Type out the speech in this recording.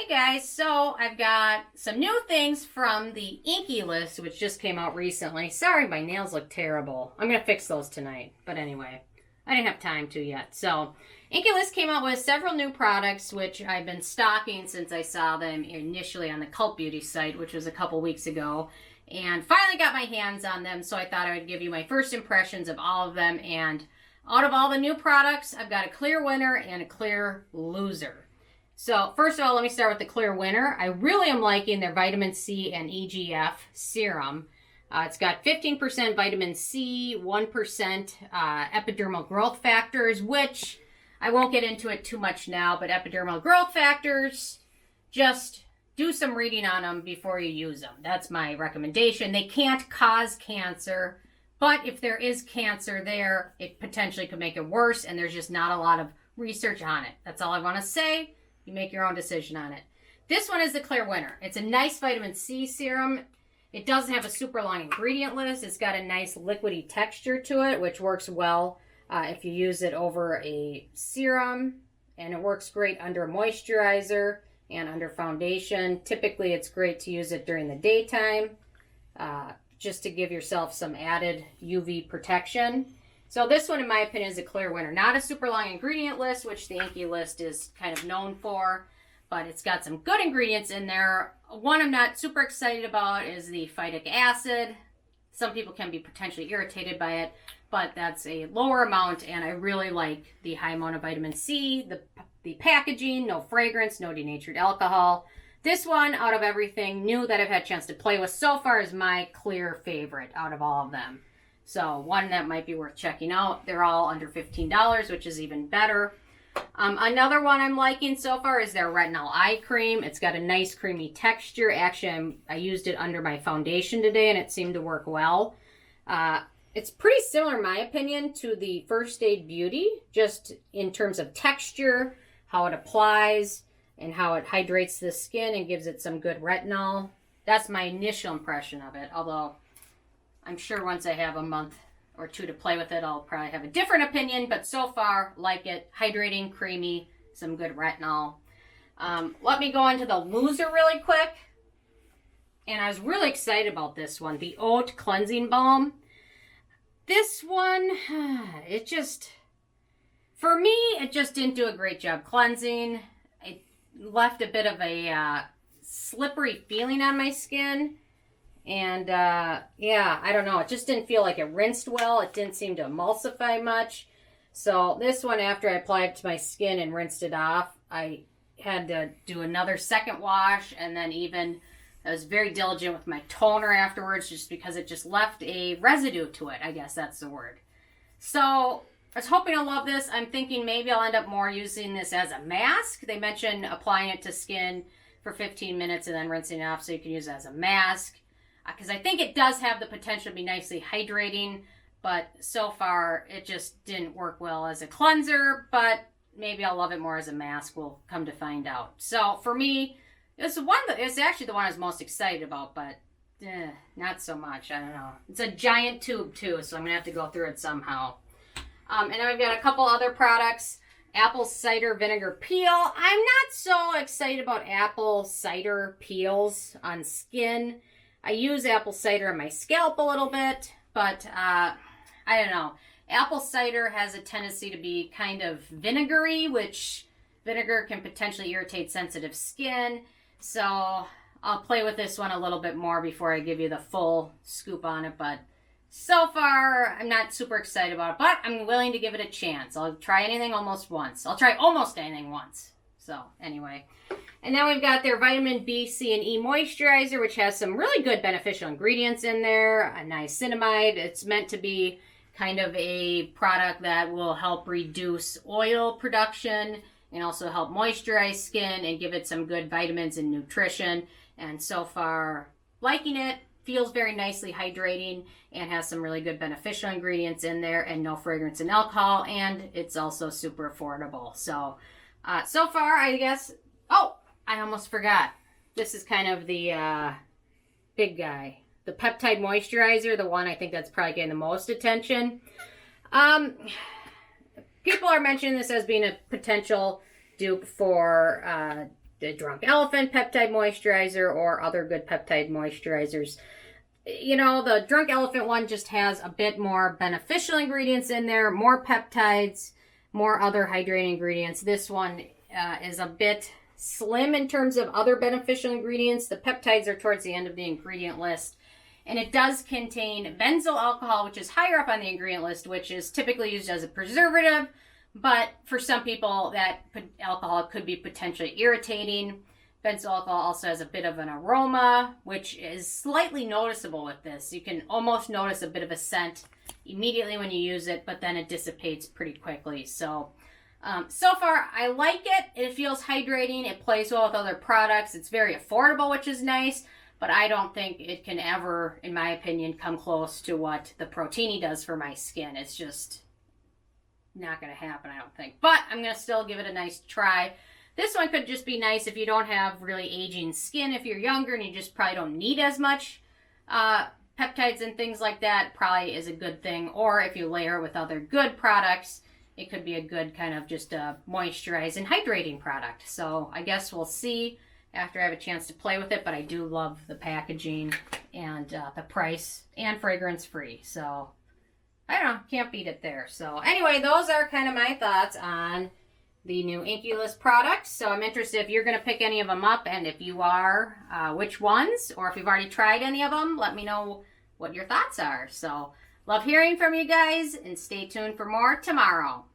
Hey guys, so I've got some new things from the Inkey List, which just came out recently. Sorry, my nails look terrible. I'm going to fix those tonight. But anyway, I didn't have time to yet. So, Inkey List came out with several new products, which I've been stocking since I saw them initially on the Cult Beauty site, which was a couple weeks ago. And finally got my hands on them, so I thought I would give you my first impressions of all of them. And out of all the new products, I've got a clear winner and a clear loser. So, first of all, let me start with the clear winner. I really am liking their Vitamin C and EGF Serum. It's got 15% vitamin C, 1% epidermal growth factors, which I won't get into it too much now, but epidermal growth factors, just do some reading on them before you use them. That's my recommendation. They can't cause cancer, but if there is cancer there, it potentially could make it worse, and there's just not a lot of research on it. That's all I want to say. You make your own decision on it. This one is the clear winner. It's a nice vitamin C serum. It doesn't have a super long ingredient list. It's got a nice liquidy texture to it, which works well if you use it over a serum. And it works great under a moisturizer and under foundation. Typically, it's great to use it during the daytime just to give yourself some added UV protection. So this one, in my opinion, is a clear winner. Not a super long ingredient list, which the Inkey List is kind of known for, but it's got some good ingredients in there. One I'm not super excited about is the phytic acid. Some people can be potentially irritated by it, but that's a lower amount, and I really like the high amount of vitamin C, the packaging, no fragrance, no denatured alcohol. This one, out of everything new that I've had a chance to play with so far, is my clear favorite out of all of them. So one that might be worth checking out. They're all under $15, which is even better. Another one I'm liking so far is their Retinol Eye Cream. It's got a nice creamy texture. Actually, I used it under my foundation today, and it seemed to work well. It's pretty similar, in my opinion, to the First Aid Beauty, just in terms of texture, how it applies, and how it hydrates the skin and gives it some good retinol. That's my initial impression of it, although I'm sure once I have a month or two to play with it, I'll probably have a different opinion, but so far, like it. Hydrating, creamy, some good retinol. Let me go into the loser really quick. And I was really excited about this one, the Oat Cleansing Balm. This one, for me, it just didn't do a great job cleansing. It left a bit of a slippery feeling on my skin. And, yeah, I don't know. It just didn't feel like it rinsed well. It didn't seem to emulsify much. So this one, after I applied it to my skin and rinsed it off, I had to do another second wash. And then I was very diligent with my toner afterwards just because it just left a residue to it. I guess that's the word. So I was hoping to love this. I'm thinking maybe I'll end up more using this as a mask. They mentioned applying it to skin for 15 minutes and then rinsing it off so you can use it as a mask. Because I think it does have the potential to be nicely hydrating, but so far it just didn't work well as a cleanser, but maybe I'll love it more as a mask. We'll come to find out. So for me, it's actually the one I was most excited about, but not so much. I don't know. It's a giant tube too, so I'm going to have to go through it somehow. And then we've got a couple other products. Apple Cider Vinegar Peel. I'm not so excited about apple cider peels on skin. I use apple cider on my scalp a little bit, but I don't know. Apple cider has a tendency to be kind of vinegary, which vinegar can potentially irritate sensitive skin. So I'll play with this one a little bit more before I give you the full scoop on it. But so far, I'm not super excited about it, but I'm willing to give it a chance. I'll try anything almost once. I'll try almost anything once. So anyway. And then we've got their Vitamin B, C, and E Moisturizer, which has some really good beneficial ingredients in there. A niacinamide. It's meant to be kind of a product that will help reduce oil production and also help moisturize skin and give it some good vitamins and nutrition. And so far, liking it. Feels very nicely hydrating and has some really good beneficial ingredients in there and no fragrance and alcohol. And it's also super affordable. So, so far, I guess... Oh! I almost forgot. This is kind of the big guy. The Peptide Moisturizer, the one I think that's probably getting the most attention. People are mentioning this as being a potential dupe for the Drunk Elephant Peptide Moisturizer or other good peptide moisturizers. You know, the Drunk Elephant one just has a bit more beneficial ingredients in there, more peptides, more other hydrating ingredients. This one is a bit slim in terms of other beneficial ingredients. The peptides are towards the end of the ingredient list. And it does contain benzyl alcohol, which is higher up on the ingredient list, which is typically used as a preservative. But for some people, that alcohol could be potentially irritating. Benzyl alcohol also has a bit of an aroma, which is slightly noticeable with this. You can almost notice a bit of a scent immediately when you use it, but then it dissipates pretty quickly. So, so far, I like it. It feels hydrating. It plays well with other products. It's very affordable, which is nice. But I don't think it can ever, in my opinion, come close to what the Protini does for my skin. It's just not going to happen, I don't think. But I'm going to still give it a nice try. This one could just be nice if you don't have really aging skin. If you're younger and you just probably don't need as much peptides and things like that, probably is a good thing. Or if you layer with other good products, it could be a good kind of just a moisturizing, hydrating product. So I guess we'll see after I have a chance to play with it. But I do love the packaging and the price, and fragrance free. So I don't know, can't beat it there. So anyway, those are kind of my thoughts on the new Inkey List products. So I'm interested if you're going to pick any of them up, and if you are, which ones, or if you've already tried any of them, let me know what your thoughts are. So love hearing from you guys, and stay tuned for more tomorrow.